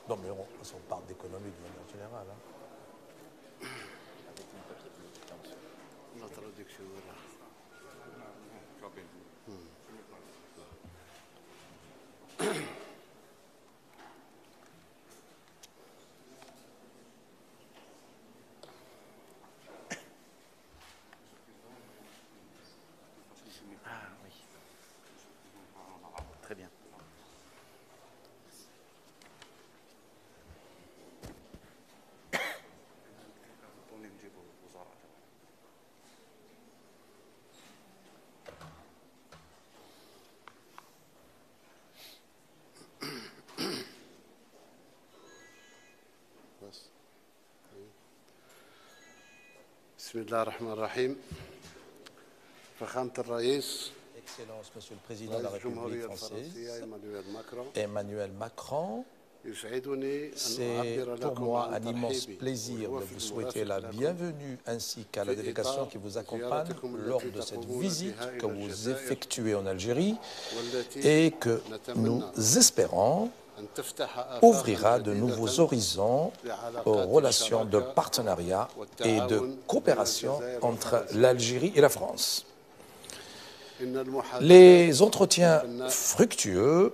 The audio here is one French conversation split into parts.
Non, mais on parle d'économie de manière générale. Hein. La traduction, voilà. Ah oui. Très bien. بسم الله الرحمن الرحيم فخامة الرئيس Excellence, Monsieur le Président de la رئيس République الجمهورية française, الفرنسية إيمانويل ماكرون Emmanuel Macron, يسعدني أن c'est أعبر pour لكم moi عن un immense ترحيبي plaisir de والوفد vous souhaiter المرافق la لكم bienvenue ainsi qu'à la في délégation إطار qui vous accompagne زيارتكم lors التي de cette تقومون visite بها que إلى vous الجزائر effectuez en Algérie والتي et que nous نتمنى espérons أن تفتح آفاقا ouvrira de جديدة nouveaux horizons aux لعلاقات relations de الشراكة partenariat et de والتعاون بين coopération الجزائر entre والفرنسا. l'Algérie et la France. إن المحادثات Les entretiens fructueux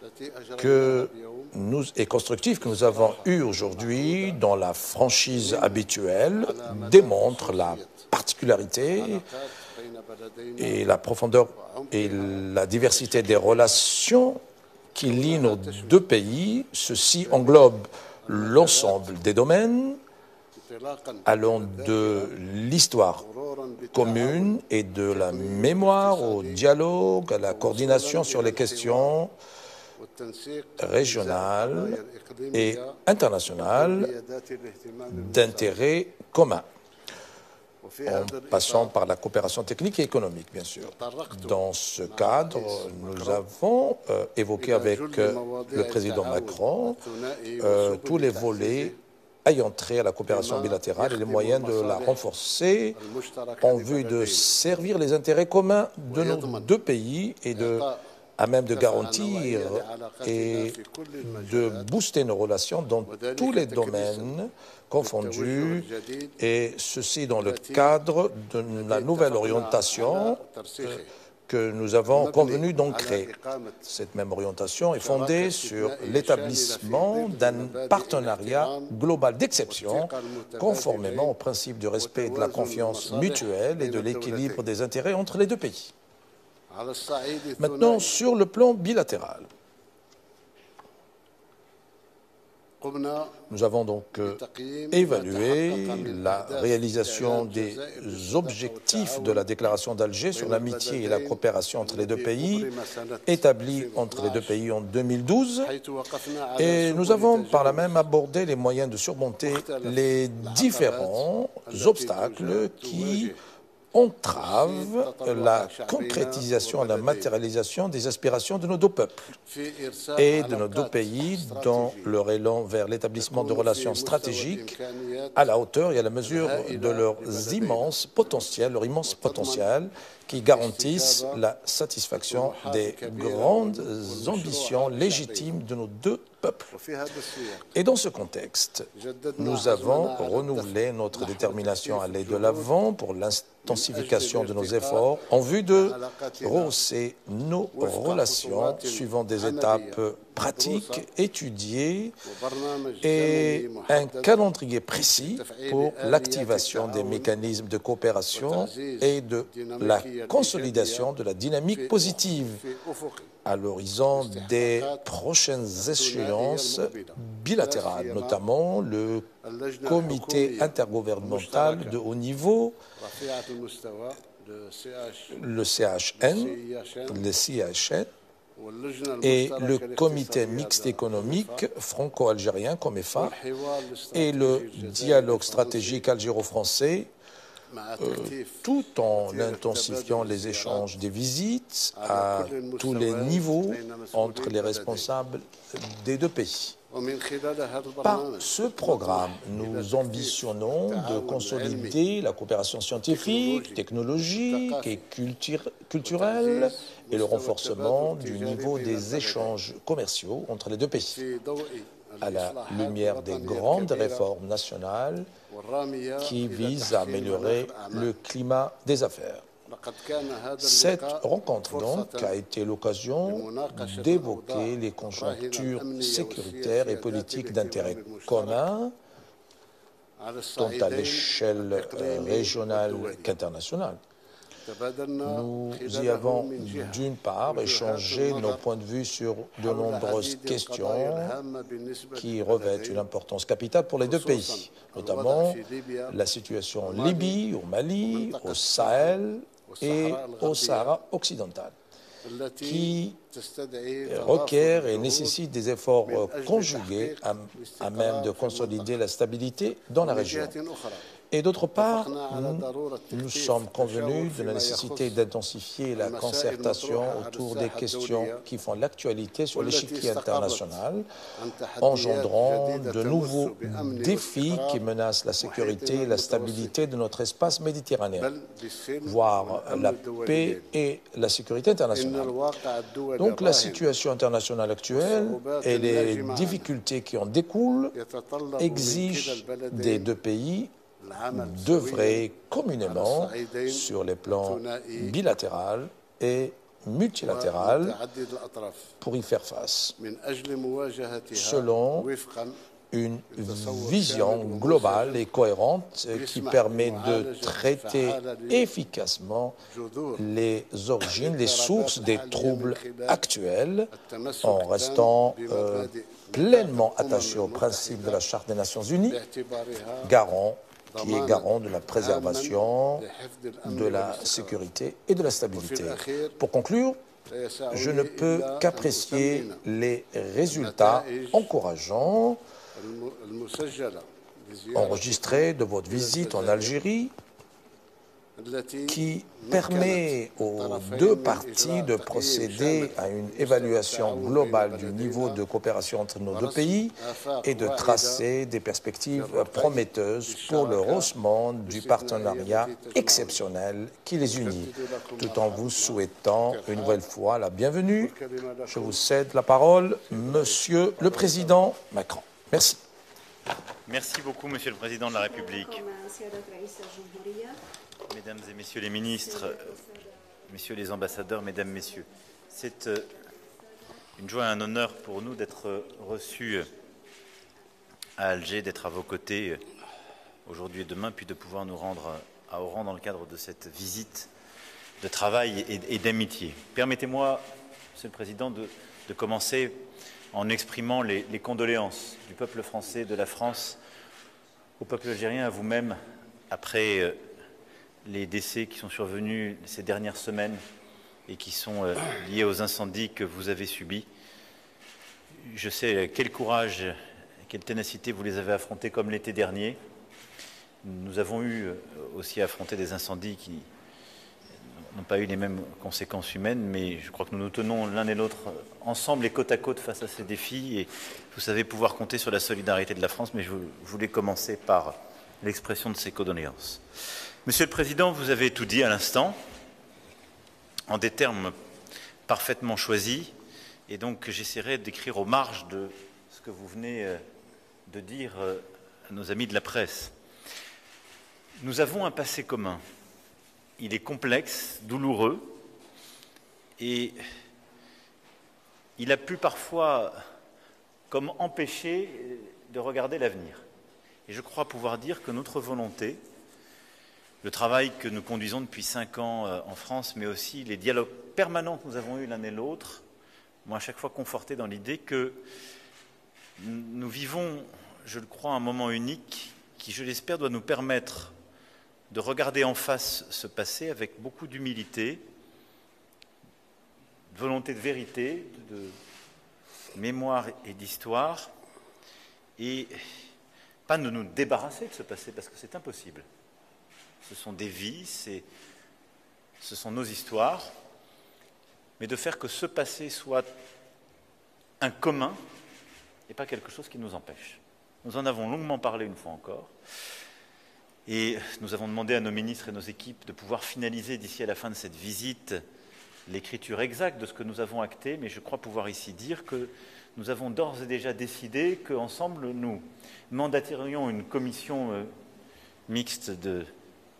التي أجريناها اليوم et constructifs que nous avons eus aujourd'hui dans la franchise habituelle démontrent la particularité علاقات بين بلدينا et la profondeur et la diversité des relations qui lient nos deux pays. Ceci englobe l'ensemble des domaines انطلاقا allant de l'histoire مرورا commune et de la mémoire au dialogue, à la coordination sur les questions والتنسيق régionales et الإقليمية internationales ذات الاهتمام d'intérêt commun, وفي en هذا passant الإطار par la coopération technique et économique, bien sûr. Dans ce cadre, nous avons évoqué avec le président Macron tous les volets ayant trait à la coopération bilatérale et les moyens de la renforcer en vue de servir les intérêts communs de nos deux pays et à même de garantir et de booster nos relations dans tous les domaines confondus, et ceci dans le cadre de la nouvelle orientation que nous avons convenu d'ancrer. Cette même orientation est fondée sur l'établissement d'un partenariat global d'exception, conformément au principe du respect de la confiance mutuelle et de l'équilibre des intérêts entre les deux pays. Maintenant, sur le plan bilatéral, nous avons donc évalué la réalisation des objectifs de la déclaration d'Alger sur l'amitié et la coopération entre les deux pays, établie entre les deux pays en 2012, et nous avons par là même abordé les moyens de surmonter les différents obstacles qui entrave la concrétisation et la matérialisation des aspirations de nos deux peuples et de nos deux pays dans leur élan vers l'établissement de relations stratégiques à la hauteur et à la mesure de leur immense potentiel qui garantissent la satisfaction des grandes ambitions légitimes de nos deux peuples. Et dans ce contexte, nous avons renouvelé notre détermination à aller de l'avant pour l'intensification de nos efforts en vue de rehausser nos relations suivant des étapes pratiques étudiées et un calendrier précis pour l'activation des mécanismes de coopération et de la consolidation de la dynamique positive à l'horizon des prochaines échéances bilatérales, notamment le comité intergouvernemental de haut niveau, le CHN, et le comité mixte économique franco-algérien, COMEFA, et le dialogue stratégique algéro-français, tout en intensifiant les échanges des visites à tous les niveaux entre les responsables des deux pays. Par ce programme, nous ambitionnons de consolider la coopération scientifique, technologique et culturelle et le renforcement du niveau des échanges commerciaux entre les deux pays. à la lumière des grandes réformes nationales qui visent à améliorer le climat des affaires. Cette rencontre, donc, a été l'occasion d'évoquer les conjonctures sécuritaires et politiques d'intérêt commun, tant à l'échelle régionale qu'internationale. Nous y avons d'une part échangé nos points de vue sur de nombreuses questions qui revêtent une importance capitale pour les deux pays, notamment la situation en Libye, au Mali, au Sahel et au Sahara occidental, qui requiert et nécessite des efforts conjugués à même de consolider la stabilité dans la région. Et d'autre part, nous sommes convenus de la nécessité d'intensifier la concertation autour des questions qui font l'actualité sur l'échiquier international, engendrant de nouveaux défis qui menacent la sécurité et la stabilité de notre espace méditerranéen, voire la paix et la sécurité internationale. Donc la situation internationale actuelle et les difficultés qui en découlent exigent des deux pays d'œuvrer communément sur les plans bilatéral et multilatéral pour y faire face, selon une vision globale et cohérente qui permet de traiter efficacement les origines, les sources des troubles actuels, en restant pleinement attaché au principe de la Charte des Nations Unies, qui est garant de la préservation de la sécurité et de la stabilité. Pour conclure, je ne peux qu'apprécier les résultats encourageants enregistrés de votre visite en Algérie, qui permet aux deux parties de procéder à une évaluation globale du niveau de coopération entre nos deux pays et de tracer des perspectives prometteuses pour le rehaussement du partenariat exceptionnel qui les unit, tout en vous souhaitant une nouvelle fois la bienvenue. Je vous cède la parole, Monsieur le Président Macron. Merci. Merci beaucoup, Monsieur le Président de la République. Mesdames et Messieurs les ministres, Messieurs les ambassadeurs, Mesdames, Messieurs, c'est une joie et un honneur pour nous d'être reçus à Alger, d'être à vos côtés aujourd'hui et demain, puis de pouvoir nous rendre à Oran dans le cadre de cette visite de travail et d'amitié. Permettez-moi, Monsieur le Président, de commencer en exprimant les condoléances du peuple français, de la France, au peuple algérien, à vous-même, après les décès qui sont survenus ces dernières semaines et qui sont liés aux incendies que vous avez subis. Je sais quel courage, quelle ténacité vous les avez affrontés comme l'été dernier. Nous avons eu aussi à affronter des incendies qui n'ont pas eu les mêmes conséquences humaines, mais je crois que nous nous tenons l'un et l'autre ensemble et côte à côte face à ces défis. Et vous savez pouvoir compter sur la solidarité de la France, mais je voulais commencer par l'expression de ces condoléances. Monsieur le Président, vous avez tout dit à l'instant, en des termes parfaitement choisis, et donc j'essaierai d'écrire aux marges de ce que vous venez de dire à nos amis de la presse. Nous avons un passé commun. Il est complexe, douloureux, et il a pu parfois comme empêcher de regarder l'avenir. Et je crois pouvoir dire que notre volonté, le travail que nous conduisons depuis 5 ans en France, mais aussi les dialogues permanents que nous avons eus l'un et l'autre, m'ont à chaque fois conforté dans l'idée que nous vivons, je le crois, un moment unique qui, je l'espère, doit nous permettre de regarder en face ce passé avec beaucoup d'humilité, de volonté de vérité, de mémoire et d'histoire, et pas de nous débarrasser de ce passé, parce que c'est impossible. Ce sont des vies, ce sont nos histoires, mais de faire que ce passé soit un commun et pas quelque chose qui nous empêche. Nous en avons longuement parlé une fois encore, et nous avons demandé à nos ministres et nos équipes de pouvoir finaliser d'ici à la fin de cette visite l'écriture exacte de ce que nous avons acté, mais je crois pouvoir ici dire que nous avons d'ores et déjà décidé qu'ensemble, nous mandaterions une commission mixte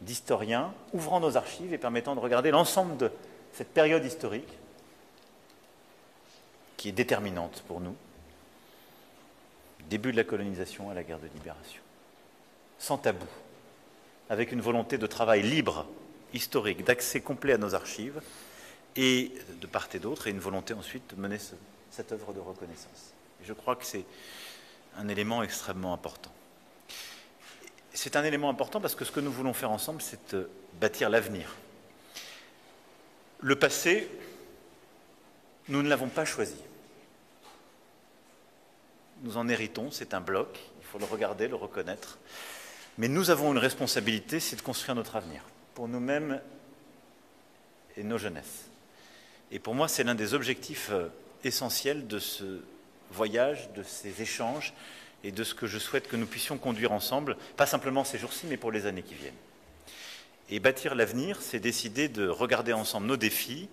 d'historiens, ouvrant nos archives et permettant de regarder l'ensemble de cette période historique qui est déterminante pour nous, début de la colonisation à la guerre de libération, sans tabou, avec une volonté de travail libre, historique, d'accès complet à nos archives, et de part et d'autre, et une volonté ensuite de mener cette œuvre de reconnaissance. Et je crois que c'est un élément extrêmement important. C'est un élément important parce que ce que nous voulons faire ensemble, c'est bâtir l'avenir. Le passé, nous ne l'avons pas choisi. Nous en héritons, c'est un bloc, il faut le regarder, le reconnaître. Mais nous avons une responsabilité, c'est de construire notre avenir, pour nous-mêmes et nos jeunesses. Et pour moi, c'est l'un des objectifs essentiels de ce voyage, de ces échanges et de ce que je souhaite que nous puissions conduire ensemble, pas simplement ces jours-ci, mais pour les années qui viennent. Et bâtir l'avenir, c'est décider de regarder ensemble nos défis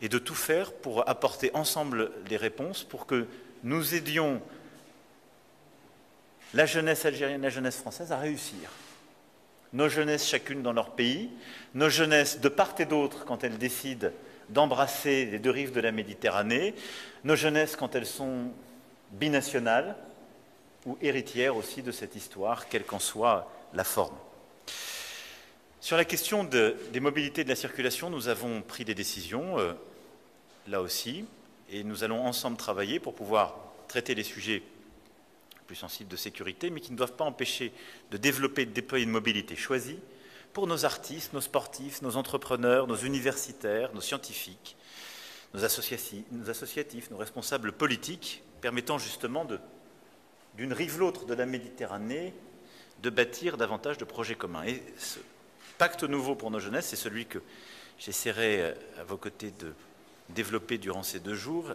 et de tout faire pour apporter ensemble des réponses pour que nous aidions la jeunesse algérienne, la jeunesse française à réussir. Nos jeunesses chacune dans leur pays, nos jeunesses de part et d'autre quand elles décident d'embrasser les deux rives de la Méditerranée, nos jeunesses quand elles sont binationales ou héritières aussi de cette histoire, quelle qu'en soit la forme. Sur la question des mobilités et de la circulation, nous avons pris des décisions, là aussi, et nous allons ensemble travailler pour pouvoir traiter les sujets plus sensibles de sécurité, mais qui ne doivent pas empêcher de développer et de déployer une mobilité choisie pour nos artistes, nos sportifs, nos entrepreneurs, nos universitaires, nos scientifiques, nos associatifs, nos responsables politiques, permettant justement d'une rive l'autre de la Méditerranée de bâtir davantage de projets communs. Et ce pacte nouveau pour nos jeunesses, c'est celui que j'essaierai à vos côtés de développer durant ces 2 jours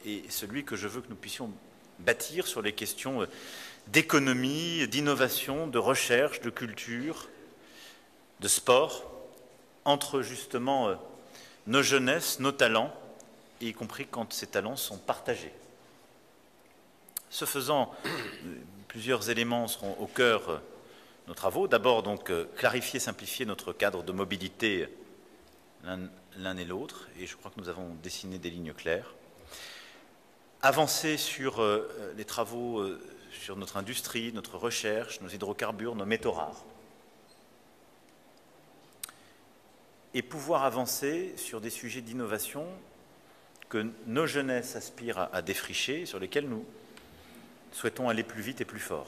et celui que je veux que nous puissions bâtir sur les questions d'économie, d'innovation, de recherche, de culture, de sport, entre justement nos jeunesses, nos talents, y compris quand ces talents sont partagés. Ce faisant, plusieurs éléments seront au cœur de nos travaux. D'abord, donc, clarifier, simplifier notre cadre de mobilité l'un et l'autre, et je crois que nous avons dessiné des lignes claires. Avancer sur les travaux sur notre industrie, notre recherche, nos hydrocarbures, nos métaux rares. Et pouvoir avancer sur des sujets d'innovation que nos jeunesses aspirent à défricher, sur lesquels nous souhaitons aller plus vite et plus fort.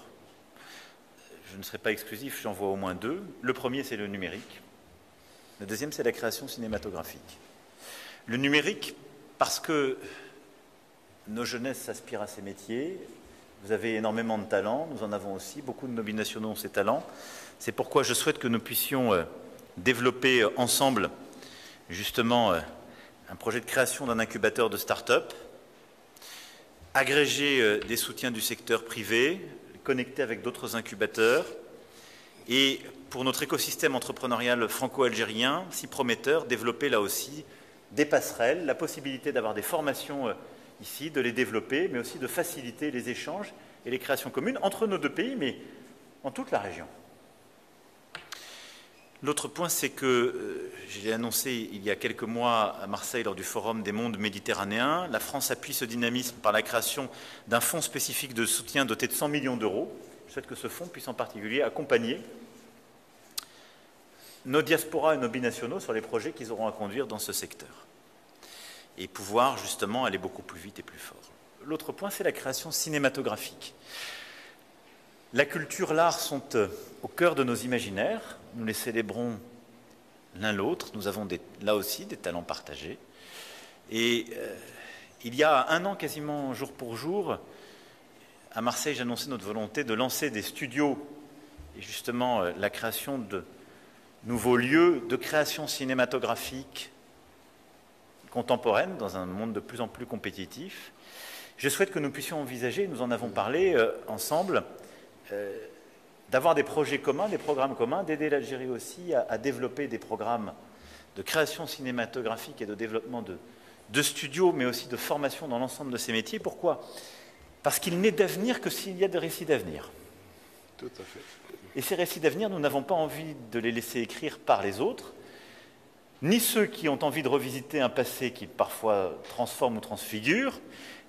Je ne serai pas exclusif, j'en vois au moins 2. Le premier, c'est le numérique. Le deuxième, c'est la création cinématographique. Le numérique, parce que nos jeunesses s'aspirent à ces métiers. Vous avez énormément de talents, nous en avons aussi, beaucoup de nos binationaux ont ces talents. C'est pourquoi je souhaite que nous puissions développer ensemble, justement, un projet de création d'un incubateur de start-up, agréger des soutiens du secteur privé, connecter avec d'autres incubateurs, et pour notre écosystème entrepreneurial franco-algérien, si prometteur, développer là aussi des passerelles, la possibilité d'avoir des formations ici, de les développer, mais aussi de faciliter les échanges et les créations communes entre nos 2 pays, mais en toute la région. L'autre point, c'est que, je l'ai annoncé il y a quelques mois à Marseille lors du Forum des mondes méditerranéens, la France appuie ce dynamisme par la création d'un fonds spécifique de soutien doté de 100 millions d'euros. Je souhaite que ce fonds puisse en particulier accompagner nos diasporas et nos binationaux sur les projets qu'ils auront à conduire dans ce secteur et pouvoir justement aller beaucoup plus vite et plus fort. L'autre point, c'est la création cinématographique. La culture, l'art sont au cœur de nos imaginaires. Nous les célébrons l'un l'autre. Nous avons là aussi des talents partagés. Et il y a 1 an, quasiment jour pour jour, à Marseille, j'annonçais notre volonté de lancer des studios et justement la création de nouveaux lieux de création cinématographique contemporaine dans un monde de plus en plus compétitif. Je souhaite que nous puissions envisager, nous en avons parlé ensemble, d'avoir des projets communs, des programmes communs, d'aider l'Algérie aussi à développer des programmes de création cinématographique et de développement de studios, mais aussi de formation dans l'ensemble de ces métiers. Pourquoi? Parce qu'il n'est d'avenir que s'il y a des récits d'avenir. Tout à fait. Et ces récits d'avenir, nous n'avons pas envie de les laisser écrire par les autres, ni ceux qui ont envie de revisiter un passé qui parfois transforme ou transfigure,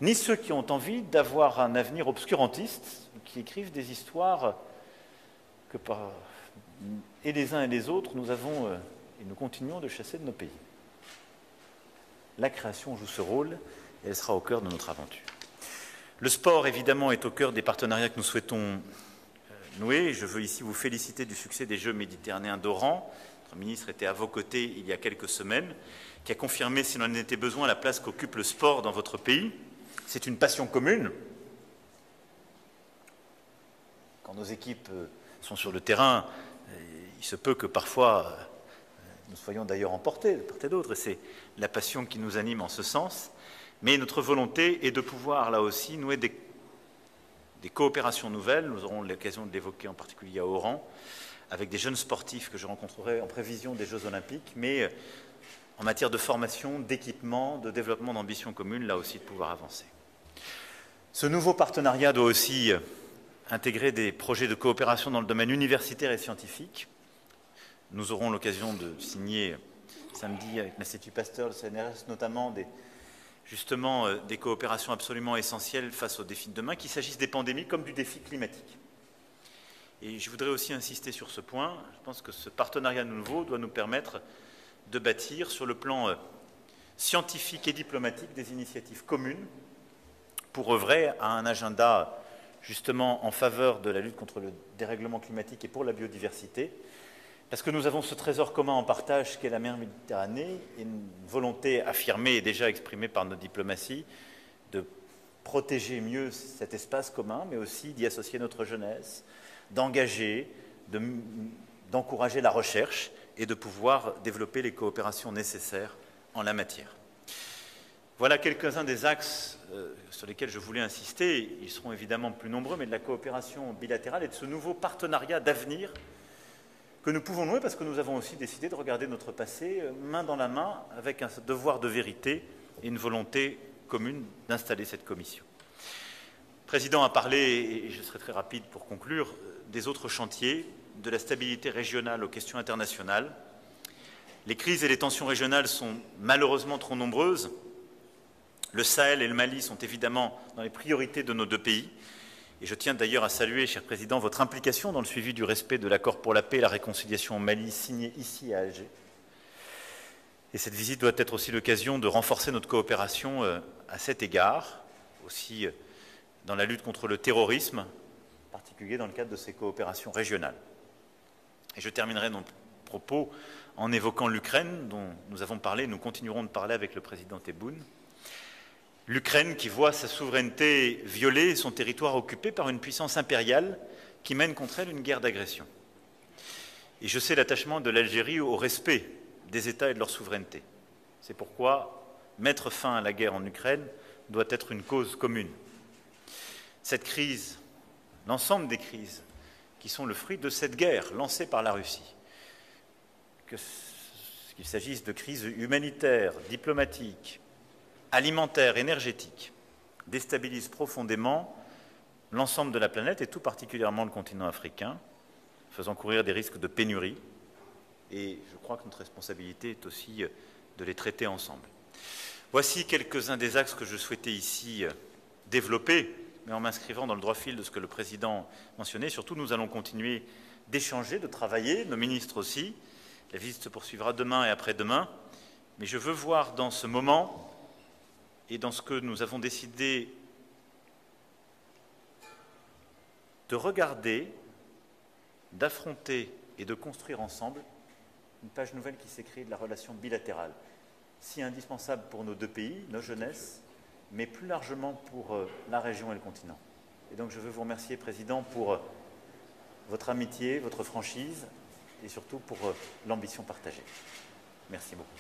ni ceux qui ont envie d'avoir un avenir obscurantiste, qui écrivent des histoires que et les uns et les autres, nous avons et nous continuons de chasser de nos pays. La création joue ce rôle et elle sera au cœur de notre aventure. Le sport, évidemment, est au cœur des partenariats que nous souhaitons nouer. Je veux ici vous féliciter du succès des Jeux méditerranéens d'Oran. Notre ministre était à vos côtés il y a quelques semaines, qui a confirmé, s'il en était besoin, la place qu'occupe le sport dans votre pays. C'est une passion commune. Quand nos équipes sont sur le terrain, il se peut que parfois nous soyons d'ailleurs emportés de part et d'autre, et c'est la passion qui nous anime en ce sens. Mais notre volonté est de pouvoir, là aussi, nouer des coopérations nouvelles. Nous aurons l'occasion de l'évoquer en particulier à Oran, avec des jeunes sportifs que je rencontrerai en prévision des Jeux Olympiques, mais en matière de formation, d'équipement, de développement d'ambitions communes, là aussi de pouvoir avancer. Ce nouveau partenariat doit aussi intégrer des projets de coopération dans le domaine universitaire et scientifique. Nous aurons l'occasion de signer samedi avec l'Institut Pasteur, le CNRS, notamment des coopérations absolument essentielles face aux défis de demain, qu'il s'agisse des pandémies comme du défi climatique. Et je voudrais aussi insister sur ce point. Je pense que ce partenariat nouveau doit nous permettre de bâtir, sur le plan scientifique et diplomatique, des initiatives communes pour œuvrer à un agenda justement en faveur de la lutte contre le dérèglement climatique et pour la biodiversité, parce que nous avons ce trésor commun en partage qu'est la mer Méditerranée et une volonté affirmée et déjà exprimée par notre diplomatie de protéger mieux cet espace commun, mais aussi d'y associer notre jeunesse, d'engager, d'encourager la recherche et de pouvoir développer les coopérations nécessaires en la matière. Voilà quelques-uns des axes sur lesquels je voulais insister. Ils seront évidemment plus nombreux, mais de la coopération bilatérale et de ce nouveau partenariat d'avenir que nous pouvons nouer parce que nous avons aussi décidé de regarder notre passé main dans la main avec un devoir de vérité et une volonté commune d'installer cette commission. Le Président a parlé, et je serai très rapide pour conclure, des autres chantiers, de la stabilité régionale aux questions internationales. Les crises et les tensions régionales sont malheureusement trop nombreuses. Le Sahel et le Mali sont évidemment dans les priorités de nos deux pays. Et je tiens d'ailleurs à saluer, cher Président, votre implication dans le suivi du respect de l'accord pour la paix et la réconciliation au Mali signé ici à Alger. Et cette visite doit être aussi l'occasion de renforcer notre coopération à cet égard, aussi dans la lutte contre le terrorisme, en particulier dans le cadre de ces coopérations régionales. Et je terminerai mon propos en évoquant l'Ukraine, dont nous avons parlé, nous continuerons de parler avec le président Tebboune. L'Ukraine qui voit sa souveraineté violée et son territoire occupé par une puissance impériale qui mène contre elle une guerre d'agression. Et je sais l'attachement de l'Algérie au respect des États et de leur souveraineté. C'est pourquoi mettre fin à la guerre en Ukraine doit être une cause commune. Cette crise, l'ensemble des crises qui sont le fruit de cette guerre lancée par la Russie, qu'il s'agisse de crises humanitaires, diplomatiques, alimentaire, énergétique, déstabilise profondément l'ensemble de la planète et tout particulièrement le continent africain, faisant courir des risques de pénurie. Et je crois que notre responsabilité est aussi de les traiter ensemble. Voici quelques-uns des axes que je souhaitais ici développer, mais en m'inscrivant dans le droit fil de ce que le Président mentionnait. Surtout, nous allons continuer d'échanger, de travailler, nos ministres aussi. La visite se poursuivra demain et après-demain. Mais je veux voir dans ce moment et dans ce que nous avons décidé de regarder, d'affronter et de construire ensemble une page nouvelle qui s'écrit de la relation bilatérale, si indispensable pour nos deux pays, nos jeunesses, mais plus largement pour la région et le continent. Et donc je veux vous remercier, Président, pour votre amitié, votre franchise et surtout pour l'ambition partagée. Merci beaucoup.